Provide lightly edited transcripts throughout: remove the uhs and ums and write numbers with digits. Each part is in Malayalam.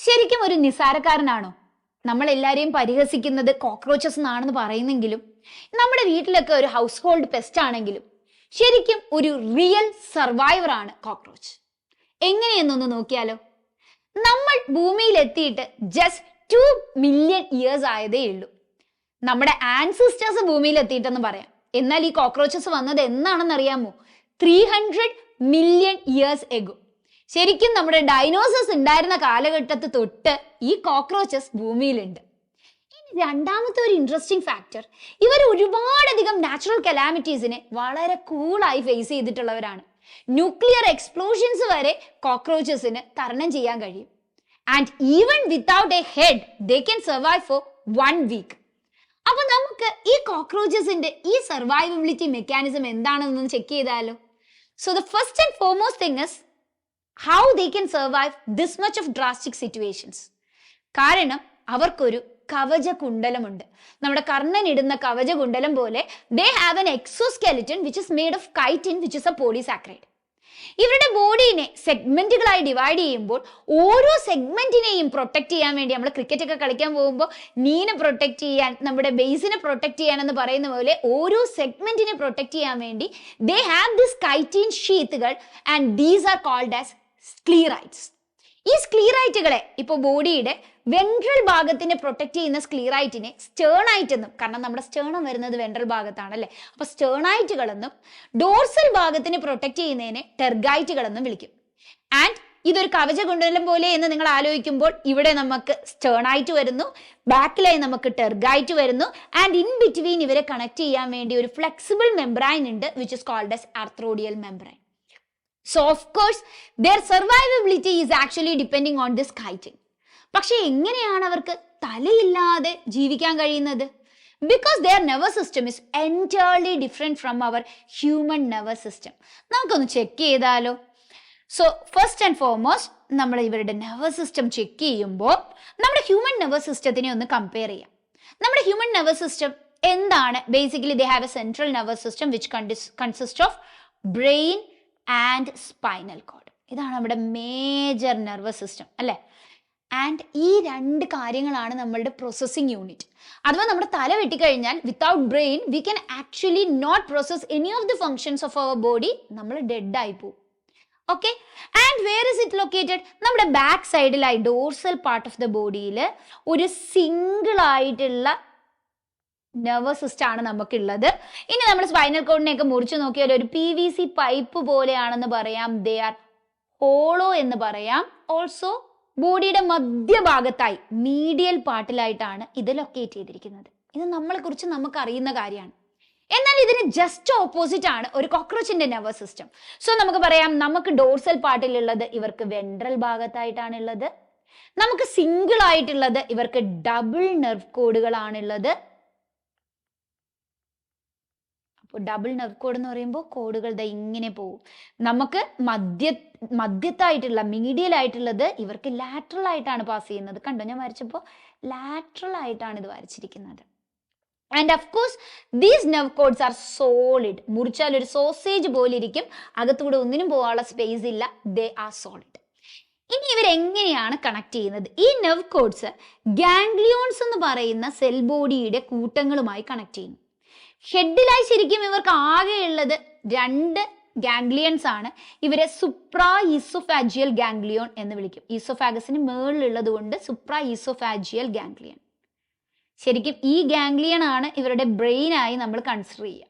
ശരിക്കും ഒരു നിസാരക്കാരനാണോ? നമ്മൾ എല്ലാരെയും പരിഹസിക്കുന്നത് കോക്രോച്ചസ് എന്നാണെന്ന് പറയുന്നെങ്കിലും നമ്മുടെ വീട്ടിലൊക്കെ ഒരു ഹൗസ് ഹോൾഡ് പെസ്റ്റ് ആണെങ്കിലും ശരിക്കും ഒരു റിയൽ സർവൈവർ ആണ് കോക്രോച്ച്. എങ്ങനെയെന്നൊന്ന് നോക്കിയാലോ. നമ്മൾ ഭൂമിയിൽ എത്തിയിട്ട് ജസ്റ്റ് 2 മില്യൺ ഇയേഴ്സ് ആയതേ ഉള്ളൂ. നമ്മുടെ ആൻസിസ്റ്റേഴ്സ് ഭൂമിയിൽ എത്തിയിട്ടെന്ന് പറയാം. എന്നാൽ ഈ കോക്രോച്ചസ് വന്നത് എന്നാണെന്ന് അറിയാമോ? 300 മില്യൺ ഇയേഴ്സ് എഗോ. ശരിക്കും നമ്മുടെ ഡൈനോസേഴ്സ് ഉണ്ടായിരുന്ന കാലഘട്ടത്തിൽ തൊട്ട് ഈ കോക്രോച്ചസ് ഭൂമിയിലുണ്ട്. ഇനി രണ്ടാമത്തെ ഒരു ഇൻട്രസ്റ്റിംഗ് ഫാക്ടർ, ഇവർ ഒരുപാടധികം നാച്ചുറൽ കലാമിറ്റീസിനെ വളരെ കൂളായി ഫേസ് ചെയ്തിട്ടുള്ളവരാണ്. ന്യൂക്ലിയർ എക്സ്പ്ലോഷൻസ് വരെ കോക്രോച്ചസിന് തരണം ചെയ്യാൻ കഴിയും. And even without a head they can survive for 1 week. അപ്പൊ നമുക്ക് ഈ കോക്രോച്ചസിന്റെ ഈ സർവൈവബിലിറ്റി മെക്കാനിസം എന്താണെന്ന് ചെക്ക് ചെയ്താലോ. So the first and foremost thing is how they can survive this much of drastic situations. കാരണം അവർക്കൊരു കവച കുണ്ടലമുണ്ട്. നമ്മുടെ കർണൻ ഇടുന്ന കവച കുണ്ടലം പോലെ they have an exoskeleton which is made of chitin which is a polysaccharide. ഇവരുടെ ബോഡീനെ സെഗ്മെന്റുകളായി ഡിവൈഡ് ചെയ്യുമ്പോൾ ഓരോ സെഗ്മെന്റിനെയും പ്രൊട്ടക്ട് ചെയ്യാൻ വേണ്ടി, നമ്മൾ ക്രിക്കറ്റ് ഒക്കെ കളിക്കാൻ പോകുമ്പോൾ നീനെ പ്രൊട്ടക്ട് ചെയ്യാൻ, നമ്മുടെ ബേസിനെ പ്രൊട്ടക്ട് ചെയ്യാൻ എന്ന് പറയുന്ന പോലെ ഓരോ സെഗ്മെന്റിനെ പ്രൊട്ടക്ട് ചെയ്യാൻ വേണ്ടി they have this chitin ഷീത്തുകൾ and these are called as സ്ക്ലീറൈറ്റ്സ്. ഈ സ്ക്ലീറൈറ്റുകളെ ഇപ്പൊ ബോഡിയുടെ വെൻട്രൽ ഭാഗത്തിനെ പ്രൊട്ടക്ട് ചെയ്യുന്ന സ്ക്ലീറൈറ്റിനെ സ്റ്റേണൈറ്റ് എന്നും, കാരണം നമ്മുടെ സ്റ്റേണം വരുന്നത് വെൻട്രൽ ഭാഗത്താണ് അല്ലെ, അപ്പൊ സ്റ്റേണൈറ്റുകൾ എന്നും ഡോർസൽ ഭാഗത്തിനെ പ്രൊട്ടക്ട് ചെയ്യുന്നതിനെ ടെർഗൈറ്റുകൾ എന്നും വിളിക്കും. ആൻഡ് ഇതൊരു കവച കുണ്ടലം പോലെ എന്ന് നിങ്ങൾ ആലോചിക്കുമ്പോൾ ഇവിടെ നമുക്ക് സ്റ്റേണൈറ്റ് വരുന്നു, ബാക്കിലായി നമുക്ക് ടെർഗൈറ്റ് വരുന്നു, ആൻഡ് ഇൻ ബിറ്റ്വീൻ ഇവരെ കണക്ട് ചെയ്യാൻ വേണ്ടി ഒരു ഫ്ലെക്സിബിൾ മെംബ്രൈൻ ഉണ്ട് which is called as arthrodial membrane. So of course their survivability is actually depending on this chitin. പക്ഷെ എങ്ങനെയാണ് അവർക്ക് തലയില്ലാതെ ജീവിക്കാൻ കഴിയുന്നത്? Because their nervous system is entirely different from our human nervous system. നമുക്കൊന്ന് ചെക്ക് ചെയ്താലോ. സോ ഫസ്റ്റ് ആൻഡ് ഫോർമോസ്റ്റ് നമ്മൾ ഇവരുടെ നെർവസ് സിസ്റ്റം ചെക്ക് ചെയ്യുമ്പോൾ നമ്മുടെ ഹ്യൂമൻ നെർവസ് സിസ്റ്റത്തിനെ ഒന്ന് കമ്പയർ ചെയ്യാം. നമ്മുടെ ഹ്യൂമൻ നെർവസ് സിസ്റ്റം എന്താണ്? Basically they have a central nervous system which consist of brain and spinal cord. ഇതാണ് നമ്മുടെ മേജർ നെർവസ് സിസ്റ്റം അല്ലെ. ആൻഡ് ഈ 2 കാര്യങ്ങളാണ് നമ്മളുടെ പ്രോസസ്സിംഗ് യൂണിറ്റ്. അഥവാ നമ്മുടെ തല വെട്ടിക്കഴിഞ്ഞാൽ without brain we can actually not process any of the functions of our body. നമ്മൾ ഡെഡ് ആയി പോകും. Okay, and where is it located? നമ്മുടെ ബാക്ക് സൈഡിലായി ഡോർസൽ പാർട്ട് ഓഫ് ദ ബോഡിയിൽ ഒരു സിംഗിൾ ആയിട്ടുള്ള നെർവസ് സിസ്റ്റം ആണ് നമുക്കുള്ളത്. ഇനി നമ്മൾ സ്പൈനൽ കോഡിനെയൊക്കെ മുറിച്ച് നോക്കിയാൽ ഒരു PVC പൈപ്പ് പോലെയാണെന്ന് പറയാം. ദേ ആർ ഹോളോ എന്ന് പറയാം. ഓൾസോ ബോഡിയുടെ മധ്യഭാഗത്തായി മീഡിയൽ പാർട്ടിലായിട്ടാണ് ഇത് ലൊക്കേറ്റ് ചെയ്തിരിക്കുന്നത്. ഇത് നമ്മളെ കുറിച്ച് നമുക്ക് അറിയുന്ന കാര്യമാണ്. എന്നാൽ ഇതിന് ജസ്റ്റ് ഓപ്പോസിറ്റ് ആണ് ഒരു കോക്രോച്ചിന്റെ നെർവസ് സിസ്റ്റം. സോ നമുക്ക് പറയാം, നമുക്ക് ഡോർസൽ പാർട്ടിലുള്ളത് ഇവർക്ക് വെൻട്രൽ ഭാഗത്തായിട്ടാണ് ഉള്ളത്. നമുക്ക് സിംഗിൾ ആയിട്ടുള്ളത് ഇവർക്ക് ഡബിൾ നെർവ് കോഡുകളാണുള്ളത്. അപ്പോൾ ഡബിൾ നെർവ് കോഡ് എന്ന് പറയുമ്പോൾ കോഡുകൾ ഇങ്ങനെ പോകും. നമുക്ക് മധ്യത്തായിട്ടുള്ള മീഡിയൽ ആയിട്ടുള്ളത് ഇവർക്ക് ലാറ്ററൽ ആയിട്ടാണ് പാസ് ചെയ്യുന്നത്. കണ്ടോ, ഞാൻ വരച്ചപ്പോൾ ലാറ്ററൽ ആയിട്ടാണ് ഇത് വരച്ചിരിക്കുന്നത്. And of course these nerve cords are solid. മുറിച്ചാൽ ഒരു സോസേജ് പോലെ ഇരിക്കും, അകത്തൂടെ ഒന്നിനും പോകാനുള്ള സ്പേസ് ഇല്ല. They are solid. ഇനി ഇവരെങ്ങനെയാണ് കണക്ട് ചെയ്യുന്നത്? ഈ നെർവ് കോഡ്സ് ഗാംഗ്ലിയോൺസ് എന്ന് പറയുന്ന സെൽ ബോഡിയുടെ കൂട്ടങ്ങളുമായി കണക്ട് ചെയ്യുന്നു. ഹെഡിലായി ശരിക്കും ഇവർക്ക് ആകെയുള്ളത് 2 ഗാംഗ്ലിയൻസ് ആണ്. ഇവരെ സുപ്രാ ഈസോഫാജിയൽ ഗാംഗ്ലിയോൺ എന്ന് വിളിക്കും. ഈസോഫാഗസിന് മേളിലുള്ളത് കൊണ്ട് സുപ്രാ ഈസോഫാജിയൽ ഗാംഗ്ലിയൻ. ശരിക്കും ഈ ഗാംഗ്ലിയൻ ആണ് ഇവരുടെ ബ്രെയിൻ ആയി നമ്മൾ കൺസിഡർ ചെയ്യുക.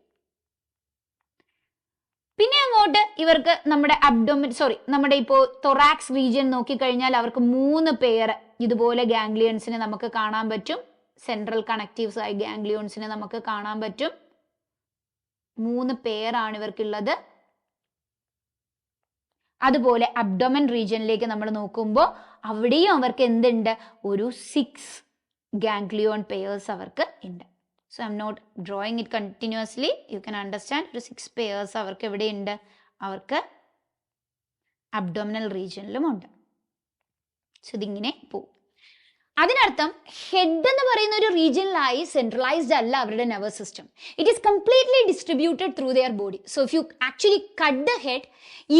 പിന്നെ അങ്ങോട്ട് ഇവർക്ക് നമ്മുടെ ഇപ്പോൾ തൊറാക്സ് റീജിയൻ നോക്കിക്കഴിഞ്ഞാൽ അവർക്ക് 3 പെയർ ഇതുപോലെ ഗാംഗ്ലിയൻസിനെ നമുക്ക് കാണാൻ പറ്റും. സെൻട്രൽ കണക്റ്റീവ്സ് ആയി ഗാംഗ്ലിയോൺസിനെ നമുക്ക് കാണാൻ പറ്റും. 3 പെയറാണ് ഇവർക്കുള്ളത്. അതുപോലെ അബ്ഡോമൻ റീജിയനിലേക്ക് നമ്മൾ നോക്കുമ്പോൾ അവിടെയും അവർക്ക് എന്തുണ്ട്? ഒരു 6 ഗാംഗ്ലിയോൺ പെയേഴ്സ് അവർക്ക് ഉണ്ട്. So I'm not drawing it continuously. You can understand. ഒരു 6 പെയേഴ്സ് അവർക്ക് എവിടെയുണ്ട്? അവർക്ക് അബ്ഡോമിനൽ റീജിയനിലും ഉണ്ട്. സോ ഇതിങ്ങനെ പോകും. അതിനർത്ഥം ഹെഡ് എന്ന് പറയുന്ന ഒരു റീജിയനിലായി സെൻട്രലൈസ്ഡ് അല്ല അവരുടെ nervous system. It is completely distributed through their body. So if you actually cut the head,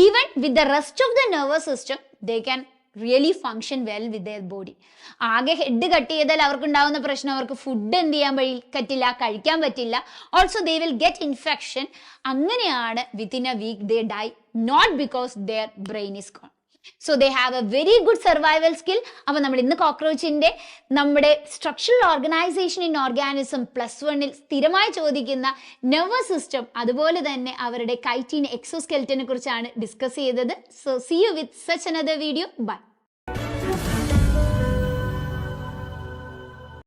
even with the rest of the nervous system, they can really function well with their body. ആകെ ഹെഡ് കട്ട് ചെയ്താൽ അവർക്കുണ്ടാവുന്ന പ്രശ്നം അവർക്ക് ഫുഡ് എന്ത് ചെയ്യാൻ പറ്റില്ല, കഴിക്കാൻ പറ്റില്ല. Also they will get infection. അങ്ങനെയാണ് within a week they die, not because their brain is gone. So they have a very good survival skill. അപ്പൊ നമ്മൾ ഇന്ന് കോക്രോച്ചിന്റെ നമ്മുടെ സ്ട്രക്ചറൽ ഓർഗനൈസേഷൻ ഇൻ ഓർഗാനിസം +1 സ്ഥിരമായി ചോദിക്കുന്ന നെർവസ് സിസ്റ്റം, അതുപോലെ തന്നെ അവരുടെ കൈറ്റീൻ എക്സോസ്കെൽറ്റനെ കുറിച്ചാണ് ഡിസ്കസ് ചെയ്തത്. So see you with such another video. By.